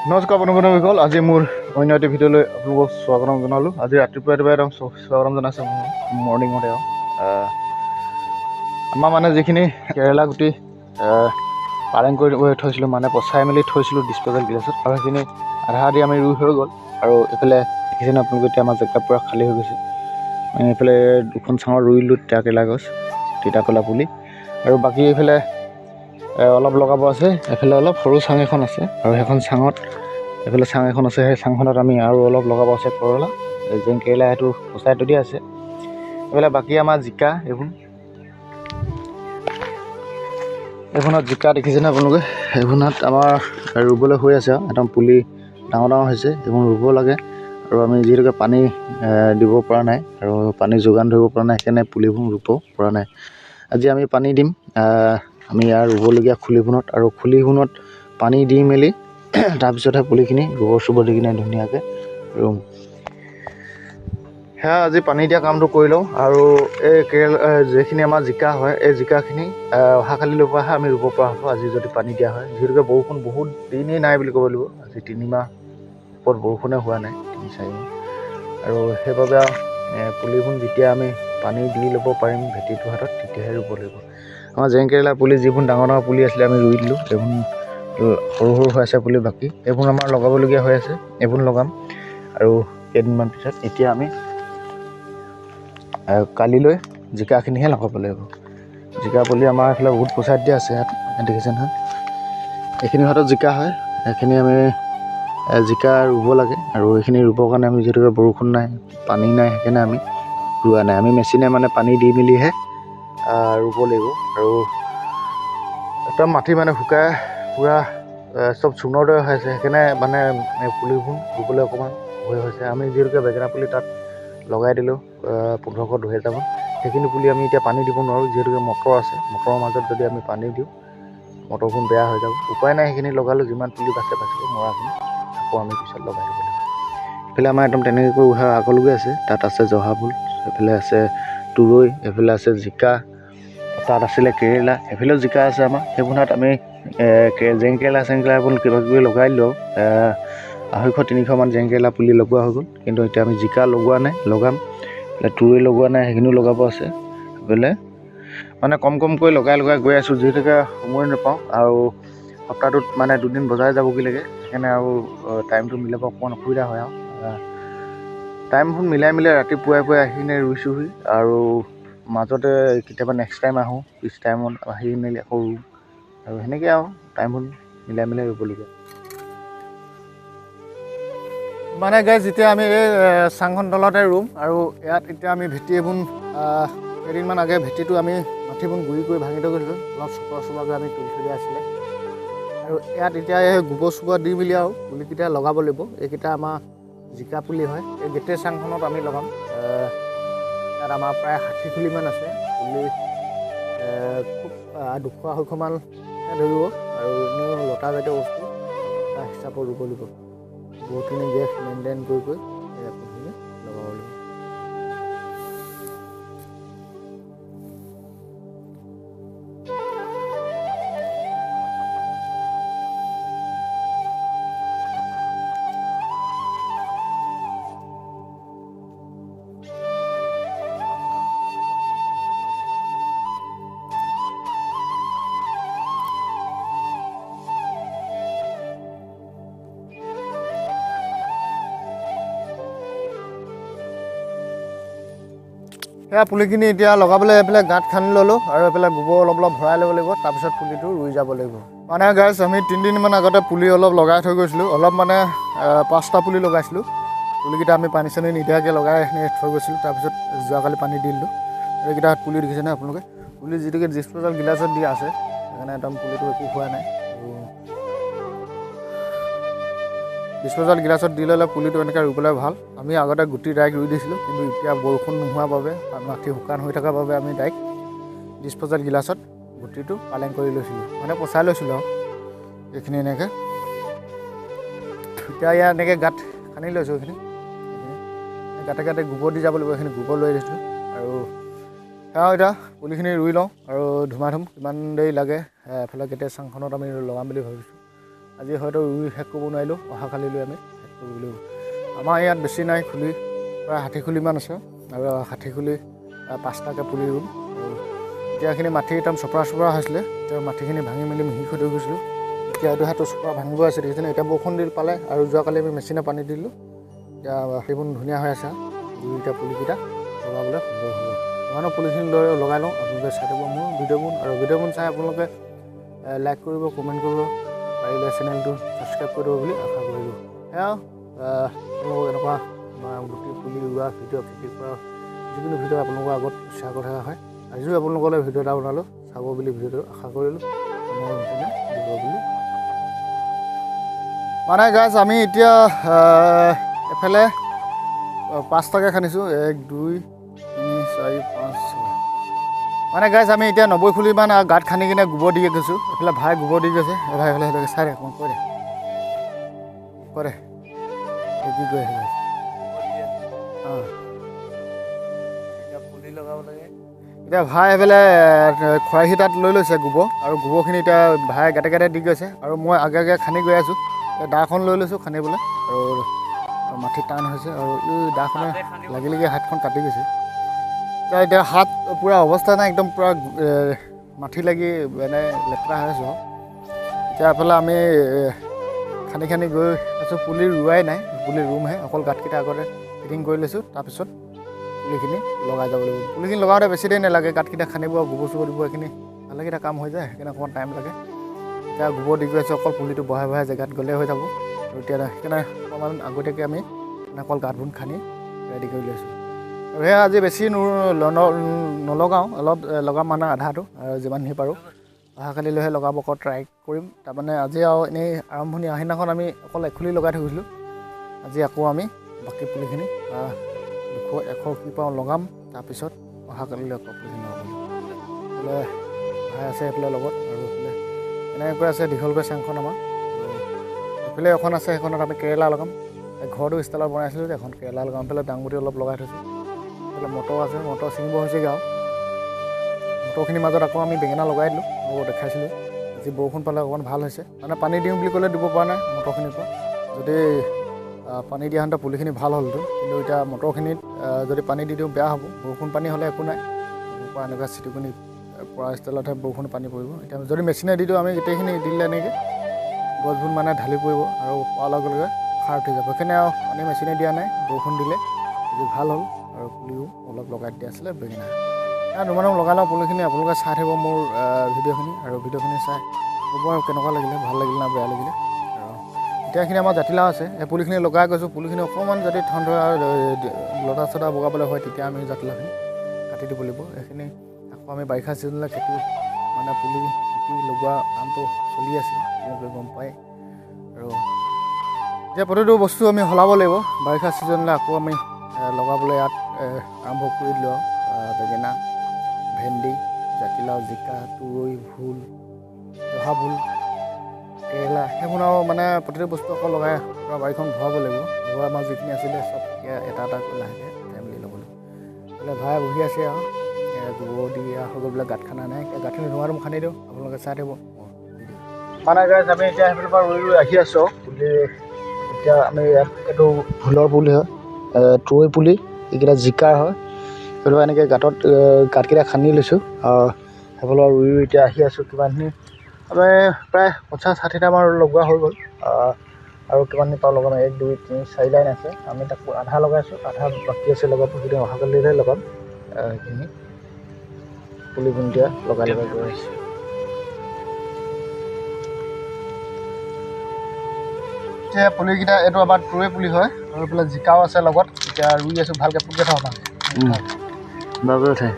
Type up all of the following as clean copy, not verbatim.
নমস্কাৰ বন্ধুসকল, আজি মোৰ অন্য এটা ভিডিঅ'লৈ আপোনালোকক স্বাগতম জনালোঁ। আজি ৰাতিপুৱা একদম স্বাগতম জনাইছোঁ মৰ্ণিঙতে। আমাৰ মানে যিখিনি কেৰেলা গুটি পালেং কৰি থৈছিলোঁ, মানে পচাই মেলি থৈছিলোঁ ডিছপ'জেল গিলাছত, আৰু সেইখিনি আধা আধি আমি ৰুই হৈ গ'ল। আৰু এইফালে দেখিছেনে আপোনালোকে, এতিয়া আমাৰ জেগা পূৰা খালী হৈ গৈছে। এইফালে দুখন চাঙত ৰুই দিলোঁ তিতা কেৰেলা গছ, তিতা কলা পুলি, আৰু বাকী এইফালে অলপ লগাব আছে। এইফালে অলপ সৰু চাং এখন আছে, আৰু সেইখন চাঙত এইফালে চাং এখন আছে। সেই চাংখনত আমি আৰু অলপ লগাব আছে কৰলা, জেং কেৰেলা, সেইটো পচাই থৈ দিয়া আছে। এইফালে বাকী আমাৰ জিকা, এইখনত জিকা দেখিছেনে আপোনালোকে, এইখনত আমাৰ ৰুবলৈ হৈ আছে। একদম পুলি ডাঙৰ ডাঙৰ হৈছে, এইবোৰ ৰুব লাগে। আৰু আমি যিহেতুকে পানী দিব পৰা নাই, আৰু পানী যোগান ধৰিব পৰা নাই, সেইকাৰণে পুলিবোৰ ৰুব পৰা নাই। আজি আমি পানী দিম, আমি ইয়াৰ ৰুবলগীয়া খুলিখনত, আৰু খুলিখনত পানী দি মেলি তাৰপিছতহে পুলিখিনি গোবৰ চোবৰ দি কিনে ধুনীয়াকৈ ৰুম। সেয়া আজি পানী দিয়া কামটো কৰি লওঁ। আৰু এই কেৰেলা যিখিনি আমাৰ জিকা হয়, এই জিকাখিনি অহাকালিলৈৰ পৰাহে আমি ৰুব পৰা হ'ব, আজি যদি পানী দিয়া হয়। যিহেতুকে বৰষুণ বহুত দিনেই নাই বুলি ক'ব লাগিব। আজি 3 মাহ ওপৰত বৰষুণে হোৱা নাই, 3-4 মাহ। আৰু সেইবাবে পুলিবোৰ যেতিয়া আমি পানী দি ল'ব পাৰিম ভেটিটোৰ হাতত, তেতিয়াহে ৰুব লাগিব। আমাৰ জেং কেৰেলা পুলি যিবোৰ ডাঙৰ ডাঙৰ পুলি আছিলে আমি ৰুই দিলোঁ। এইবোৰ সৰু সৰু হৈ আছে পুলি, বাকী এইবোৰ আমাৰ লগাবলগীয়া হৈ আছে। এইবোৰ লগাম আৰু কেইদিনমান পিছত। এতিয়া আমি কালিলৈ জিকাখিনিহে লগাব লাগিব। জিকা পুলি আমাৰ এইফালে বহুত পচাই দিয়া আছে, ইয়াত দেখিছে নহয়। এইখিনি হাতত জিকা হয়, এইখিনি আমি জিকা ৰুব লাগে। আৰু এইখিনি ৰুবৰ কাৰণে আমি যিহেতুকে বৰষুণ নাই, পানী নাই, সেইকাৰণে আমি ৰোৱা নাই। আমি মেচিনে মানে পানী দি মেলিহে ৰুব লাগিব। আৰু একদম মাটি মানে শুকাই পূৰা চব চূণৰ দৰে হৈ আছে, সেইকাৰণে মানে পুলিবোৰ ৰুবলৈ অকণমান ভয় হৈছে। আমি যিহেতুকে বেঙেনা পুলি তাত লগাই দিলোঁ 1500-2000 মান, সেইখিনি পুলি আমি এতিয়া পানী দিব নোৱাৰোঁ, যিহেতুকে মটৰ আছে। মটৰৰ মাজত যদি আমি পানী দিওঁ, মটৰবোৰ বেয়া হৈ যাব। উপায় নাই, সেইখিনি লগালোঁ। যিমান পুলি বাচিব, মৰাখিনি আকৌ আমি পিছত লগাই দিব লাগিব। এইফালে আমাৰ একদম তেনেকৈ কৰি আগলৈকে আছে। তাত আছে জহা ফুল, এইফালে আছে তুৰৈ, এইফালে আছে জিকা, তাত আছিলে কেৰেলা, এইফালেও জিকা আছে আমাৰ। সেইবোৰত আমি জেং কেৰেলা এইবোৰ কিবা কিবি লগাই দিলোঁ। 250-300 মান জেং কেৰেলা পুলি লগোৱা হৈ গ'ল। কিন্তু এতিয়া আমি জিকা লগোৱা নাই, লগাম। তুৰৈ লগোৱা নাই, সেইখিনিও লগাব আছে। সেইফালে মানে কমকৈ লগাই গৈ আছোঁ, যিহেতুকে সময় নাপাওঁ। আৰু সপ্তাহটোত মানে 2 দিন বজাৰ যাবগৈ লাগে, সেইকাৰণে আৰু টাইমটো মিলাব অকণমান অসুবিধা হয়। আৰু টাইমবোৰ মিলাই ৰাতিপুৱাই আহি কিনে ৰুইছোঁহি, আৰু মাজতে কেতিয়াবা নেক্সট টাইম আহোঁ, পিছ টাইমত আহি মেলি আকৌ ৰুওঁ। আৰু সেনেকৈ আৰু টাইমবোৰ মিলাই ৰুবলগীয়া। মানে গাইজ, যেতিয়া আমি এই চাংখন তলতে ৰুম, আৰু ইয়াত এতিয়া আমি ভেটি এইবোৰ কেইদিনমান আগে ভেটিটো আমি মাটিবোৰ গুৰি কৰি ভাঙি থৈ গৈছিলোঁ। অলপ চোপাকৈ আমি তুলি থৈ দিয়া আছিলে। আৰু ইয়াত এতিয়া এই গোবৰ চোবৰ দি মেলি আৰু পুলিকেইটা লগাব লাগিব। এইকেইটা আমাৰ জিকা পুলি হয়। এই গোটেই চাংখনত আমি লগাম। ইয়াত আমাৰ প্ৰায় 60 পুলিমান আছে পুলি। খুব 200-250 মানহে ধৰিব। আৰু এনেও লতা জাতীয় বস্তু লতা হিচাপত ৰুব লাগিব। বহুতখিনি গেছ মেইনটেইন কৰি এই পুলিখিনি লগাব লাগিব। সেয়া পুলিখিনি এতিয়া লগাবলৈ এইফালে গাঁত খান্দি ল'লোঁ, আৰু এইফালে গোবৰ অলপ ভৰাই ল'ব লাগিব। তাৰপিছত পুলিটো ৰুই যাব লাগিব। মানে গাইজ, আমি 3 দিনমান আগতে পুলি অলপ লগাই থৈ গৈছিলোঁ। অলপ মানে 5টা পুলি লগাইছিলোঁ। পুলিকেইটা আমি পানী চানী নিদিয়াকৈ লগাই থৈ গৈছিলোঁ। তাৰপিছত যোৱাকালি পানী দি দিলোঁ। এইকেইটা পুলি দেখিছেনে আপোনালোকে? পুলি যিটোকে ডিছপ'জেল গিলাছত দিয়া আছে, সেইকাৰণে একদম পুলিটো একো হোৱা নাই। ডিছপ'জেল গিলাছত দি ল'লে পুলিটো এনেকৈ ৰুবলৈ ভাল। আমি আগতে গুটি ডাইৰেক্ট ৰুই দিছিলোঁ, কিন্তু এতিয়া বৰষুণ নোহোৱাৰ বাবে, মাটি শুকান হৈ থকাৰ বাবে আমি ডাইৰেক্ট ডিছপ'জেল গিলাছত গুটিটো পালেং কৰি লৈছিলোঁ, মানে পচাই লৈছিলোঁ। আৰু এইখিনি এনেকৈ এতিয়া ইয়াত এনেকৈ গাঁত খান্দি লৈছোঁ। এইখিনি গাঁতে গোবৰ দি যাব লাগিব। এইখিনি গোবৰ লৈ দিছোঁ। আৰু সেয়া এতিয়া পুলিখিনি ৰুই লওঁ, আৰু ধুমাধুম কিমান দেৰি লাগে এফালে গোটেই চাংখনত আমি লগাম বুলি ভাবিছোঁ। আজি হয়তো ৰুই শেষ কৰিব নোৱাৰিলোঁ, অহাকালিলৈ আমি শেষ কৰিব লাগিব। আমাৰ ইয়াত বেছি নাই, খুলি প্ৰায় 60 খুলিমান আছে আৰু 60 খুলি 5টাকৈ পুলি ৰুম। আৰু এতিয়া এইখিনি মাটি একদম চপৰা হৈছিলে, এতিয়া মাটিখিনি ভাঙি মেলি মিহি হৈ গৈছিলোঁ। এতিয়া এইটো হাতটো চপৰা ভাঙিব আছে দেখিছেনে। এতিয়া বৰষুণ দি পালে আৰু যোৱাকালি আমি মেচিনে পানী দিলোঁ, এতিয়া সেইবোৰ ধুনীয়া হৈ আছে। দুইটা পুলিকেইটা লগাবলৈ সুন্দৰ হ'ব। মানে পুলিখিনি লগাই লওঁ, আপোনালোকে চাই দিব মোৰ ভিডিঅ'বোৰ, আৰু ভিডিঅ'বোৰ চাই আপোনালোকে লাইক কৰিব, কমেণ্ট কৰিব, পাৰিলে চেনেলটো ছাবস্ক্ৰাইব কৰি দিব বুলি আশা কৰিলোঁ। সেয়া আপোনালোকক এনেকুৱা গুটি পুলি ৰোৱা ভিডিঅ', খেতি কৰা যিকোনো ভিডিঅ' আপোনালোকৰ আগত শ্বেয়াৰ কৰি থকা হয়। আজিও আপোনালোকলৈ ভিডিঅ' এটা বনালোঁ, চাব বুলি ভিডিঅ'টো আশা কৰিলোঁ, দিব বুলি। মানে গাইজ আমি এতিয়া এফালে 5টাকৈ খান্দিছোঁ, 1 2 3 4 5 6। মানে গাইজ আমি এতিয়া 90 খুলিমান গাঁত খান্দি কিনে গোবৰ দি গৈছোঁ। এইফালে ভাই গোবৰ দি গৈছে, ভাই এইফালে সেইটোকে চাই দে, অকণমান কৈ দে কি কৈ আছে অঁ। এতিয়া পুলি লগাব লাগে। এতিয়া ভাই এইফালে খৰাহি তাত লৈ লৈছে গোবৰ, আৰু গোবৰখিনি এতিয়া ভাই গাঁতে দি গৈছে, আৰু মই আগে খান্দি গৈ আছোঁ। দাখন লৈ লৈছোঁ খান্দিবলৈ, আৰু মাটি টান হৈছে, আৰু এই দাখনে লাগি হাতখন কাটি গৈছে। এতিয়া হাত পূৰা অৱস্থা নাই, একদম পূৰা মাটি লাগি মানে লেতেৰা হৈ আছোঁ। এতিয়া এফালে আমি খান্দি গৈ আছোঁ, পুলি ৰোৱাই নাই, পুলি ৰুমহে, অকল গাঁতকেইটা আগতে ফিটিং কৰি লৈছোঁ, তাৰপিছত পুলিখিনি লগাই যাব লাগিব। পুলিখিনি লগাওঁতে বেছি দেৰি নালাগে, গাঁতকেইটা খান্দিব, গোবৰ চোবৰ দিব, এইখিনি ভালেকেইটা কাম হৈ যায়, সেইকাৰণে অকণমান টাইম লাগে। এতিয়া গোবৰ দি গৈ আছোঁ, অকল পুলিটো বহাই জেগাত গ'লে হৈ যাব। আৰু এতিয়া সেইকাৰণে অকণমান আগতীয়াকৈ আমি অকল গাঁতবোৰ খান্দি ৰেডি কৰি লৈছোঁ। আৰু সেয়া আজি বেছি নলগাওঁ, অলপ লগাম মানে আধাটো, আৰু যিমানখিনি পাৰোঁ অহাকালিলৈহে লগাব ট্ৰাই কৰিম। তাৰমানে আজি আৰু এনেই আৰম্ভণি সেইদিনাখন আমি অকল 1 খুলি লগাই থৈ গৈছিলোঁ। আজি আকৌ আমি বাকী পুলিখিনি 100 কি পাওঁ লগাম, তাৰপিছত অহাকালিলৈ আকৌ পুলিখিনি লগাব লাগিব। এইফালে ভাই আছে এইফালে লগত, আৰু এইফালে এনেকৈ আছে দীঘলকৈ চাংখন আমাৰ। এইফালে এখন আছে, সেইখনত আমি কেৰেলা লগাম। ঘৰটো ষ্টাইলত বনাইছিলোঁ যে, এখন কেৰেলা লগাম। এইফালে ডাংবুটি অলপ লগাই থৈছোঁ। এইফালে মটৰ আছে, মটৰ ছিঙিব হৈছেগৈ আৰু। মটৰখিনিৰ মাজত আকৌ আমি বেঙেনা লগাই দিলোঁ, আৰু দেখাইছিলোঁ। আজি বৰষুণ পালে অকণমান ভাল হৈছে, মানে পানী দিওঁ বুলি ক'লে দিব পৰা নাই মটৰখিনিৰ পৰা। যদি পানী দিয়া হ'লে পুলিখিনি ভাল হ'লতো, কিন্তু এতিয়া মটৰখিনিত যদি পানী দি দিওঁ বেয়া হ'ব। বৰষুণ পানী হ'লে একো নাই, পৰা এনেকুৱা চিটিকনি পৰা ষ্টাইলতহে বৰষুণ পানী পৰিব। এতিয়া যদি মেচিনে দি দিওঁ আমি, গোটেইখিনি দিলে এনেকৈ গছবোৰ মানে ঢালি পৰিব, আৰু পোৱাৰ লগে লগে সাৰ উঠি যাব। সেইকাৰণে আৰু পানী মেচিনে দিয়া নাই, বৰষুণ দিলে আজি ভাল হ'ল। আৰু পুলিও অলপ লগাই দিয়া আছিলে বেঙেনা। দুমানক লগাই লওঁ পুলিখিনি, আপোনালোকে চাই থাকিব মোৰ ভিডিঅ'খিনি, আৰু ভিডিঅ'খিনি চাই ক'ব আৰু কেনেকুৱা লাগিলে, ভাল লাগিলে না বেয়া লাগিলে। আৰু এতিয়া এইখিনি আমাৰ জাতিলাও আছে, এই পুলিখিনি লগাই গৈছোঁ। পুলিখিনি অকণমান যদি লতা চটা বগাবলৈ হয়, তেতিয়া আমি জাতিলাওখিনি কাটি দিব লাগিব। এইখিনি আকৌ আমি বাৰিষা ছিজনলৈ খেতি মানে পুলি লগোৱা কামটো চলি আছে, আপোনালোকে গম পায়। আৰু এতিয়া প্ৰতিটো বস্তু আমি সলাব লাগিব। বাৰিষা ছিজনলৈ আকৌ আমি লগাবলৈ ইয়াত আৰম্ভ কৰি দিলোঁ আৰু বেঙেনা, ভেন্দি, জাতিলাও, জিকা, তুৰৈ, ভোল, জহা ভোল, কেৰেলা, সেইবোৰ আৰু মানে প্ৰতিটো বস্তু আকৌ লগাই পূৰা বাৰীখন ভৰাব লাগিব। ঘৰৰ আমাৰ যিখিনি আছিলে চব এটা কৰি লাহেকৈ উঠাই মেলি ল'ব লাগিব। এইফালে ভাই বহি আছে আৰু গোবৰ দি সকলোবিলাক গাঁত খানা নাই, গাঁতখিনি ধোঁৱাটো খান্দি দিওঁ, আপোনালোকে চাই থাকিব। মানে গাইজ আমি এতিয়া সেইফালৰ পৰা ৰুই আহি আছোঁ পুলি। এতিয়া আমি ইয়াত এইটো ভোলৰ পুলি হয়, তুৰৈ পুলি, এইকেইটা জিকাৰ হয়। সেইটো এনেকৈ গাঁতকেইটা খান্দি লৈছোঁ, আৰু সেইফালৰ ৰুই এতিয়া আহি আছোঁ। কিমানখিনি আমি প্ৰায় 50-60টামান লগোৱা হৈ গ'ল, আৰু কিমানখিনি পাওঁ লগাম। 1 2 3 4 লাইন আছে, আমি তাকো আধা লগাইছোঁ, আধা বাকী আছে লগাব। সেইখিনি অহাকালিহে লগাম। সেইখিনি পুলিবোৰ এতিয়া লগাই গৈ আছোঁ। এতিয়া পুলিকেইটা এইটো আমাৰ তুৰৈ পুলি হয়, আৰু এইফালে জিকাও আছে লগত। এতিয়া ৰুই আছোঁ, ভালকৈ পুলি থওঁ মানে উঠাই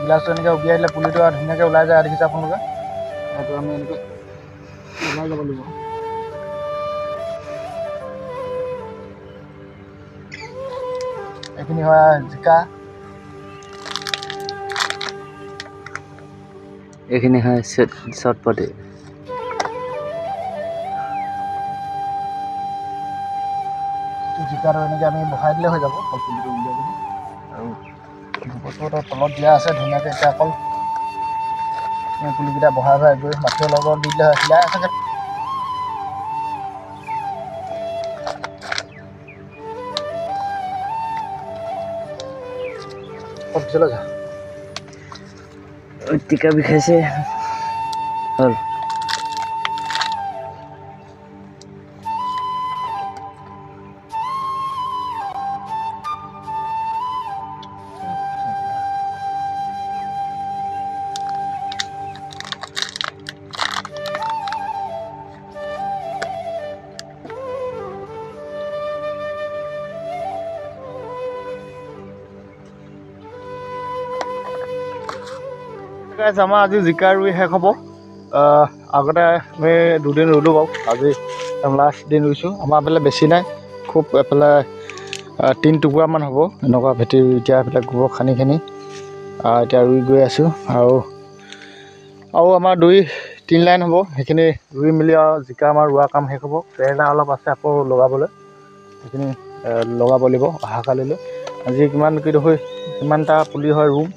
গিলাচটো এনেকৈ উলিয়াই দিলে পুলিটো আৰু ধুনীয়াকৈ ওলাই যায়। দেখিছে আপোনালোকে, সেইটো আমি এনেকৈ ওলাই যাব লাগিব। এইখিনি হয় জিকা, এইখিনি হয় চটপটি। জিকাটো এনেকৈ আমি বহাই দিলে হৈ যাব, পুলিটো উলিয়াই দিলে। আৰু গোবৰটো তলত দিয়া আছে ধুনীয়াকৈ। এতিয়া অকল পুলিকেইটা বহাই গৈ মাটিৰ লগত দি দিলে হয়। পিছলৈ যা টিকা বিষাইছে হ'ল আমাৰ আজি জিকা ৰুই শেষ হ'ব আগতে আমি 2 দিন ৰুলোঁ বাৰু আজি লাষ্ট দিন ৰুইছোঁ আমাৰ এইফালে বেছি নাই খুব এফালে 3 টুকুৰামান হ'ব এনেকুৱা ভেটি এতিয়া এইবিলাক গোবৰ খানি এতিয়া ৰুই গৈ আছোঁ আৰু আমাৰ 2-3 লাইন হ'ব সেইখিনি ৰুই মেলি আৰু জিকা আমাৰ ৰোৱা কাম শেষ হ'ব কেৰেলা অলপ আছে আকৌ লগাবলৈ সেইখিনি লগাব লাগিব অহাকালিলৈ আজি কিমান কিমানটা পুলি হয় ৰুম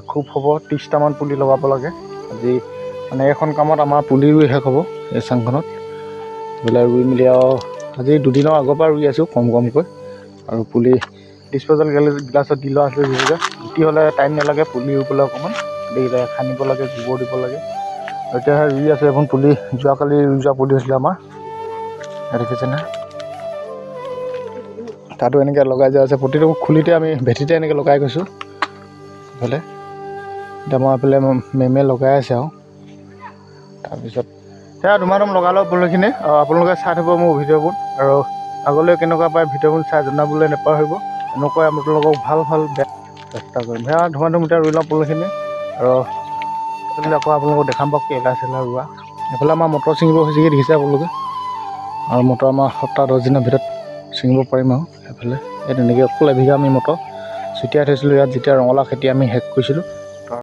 খুব হ'ব 30টামান পুলি লগাব লাগে আজি মানে এখন কামত আমাৰ পুলি ৰুই শেষ হ'ব এই চাংখনত এইবিলাক ৰুই মেলি আৰু আজি 2 দিনৰ আগৰ পৰা ৰুই আছোঁ কমকৈ আৰু পুলি ডিছপ'জেল গিলাছত দি লোৱা আছিলে যিহেতুকে গুটি হ'লে টাইম নালাগে পুলি ৰুবলৈ অকণমান দেৰিলে খান্দিব লাগে গোবৰ দিব লাগে এতিয়াহে ৰুই আছে এখন পুলি যোৱাকালি ৰুই যোৱা পুলি হৈছিলে আমাৰ দেখিছেনে তাতো এনেকৈ লগাই যোৱা আছে প্ৰতিটো খুলিতে আমি ভেটিতে এনেকৈ লগাই গৈছোঁ এইফালে এতিয়া মই এইফালে মেমে লগাই আছে আৰু তাৰপিছত সেয়া ধুমাধুম লগালোঁ পুলিখিনি আপোনালোকে চাই থ'ব মোৰ ভিডিঅ'বোৰ আৰু আগলৈ কেনেকুৱা পায় ভিডিঅ'বোৰ চাই জনাবলৈ নাপাহৰিব এনেকুৱাই আপোনালোকক ভাল চেষ্টা কৰিম সেয়া ধুমাধুম এতিয়া ৰুই লওঁ পুলিখিনি আৰু আকৌ আপোনালোকক দেখাম বাৰু কেলা চেলা ৰোৱা এইফালে আমাৰ মটৰ ছিঙিব হৈছেগৈ দেখিছে আপোনালোকে আৰু মটৰ আমাৰ সপ্তাহ 10 দিনৰ ভিতৰত ছিঙিব পাৰিম আৰু এইফালে এই তেনেকৈ অকল এবিঘা আমি মটৰ ছটিয়াই থৈছিলোঁ ইয়াত যেতিয়া ৰঙালাও খেতি আমি শেষ কৰিছিলোঁ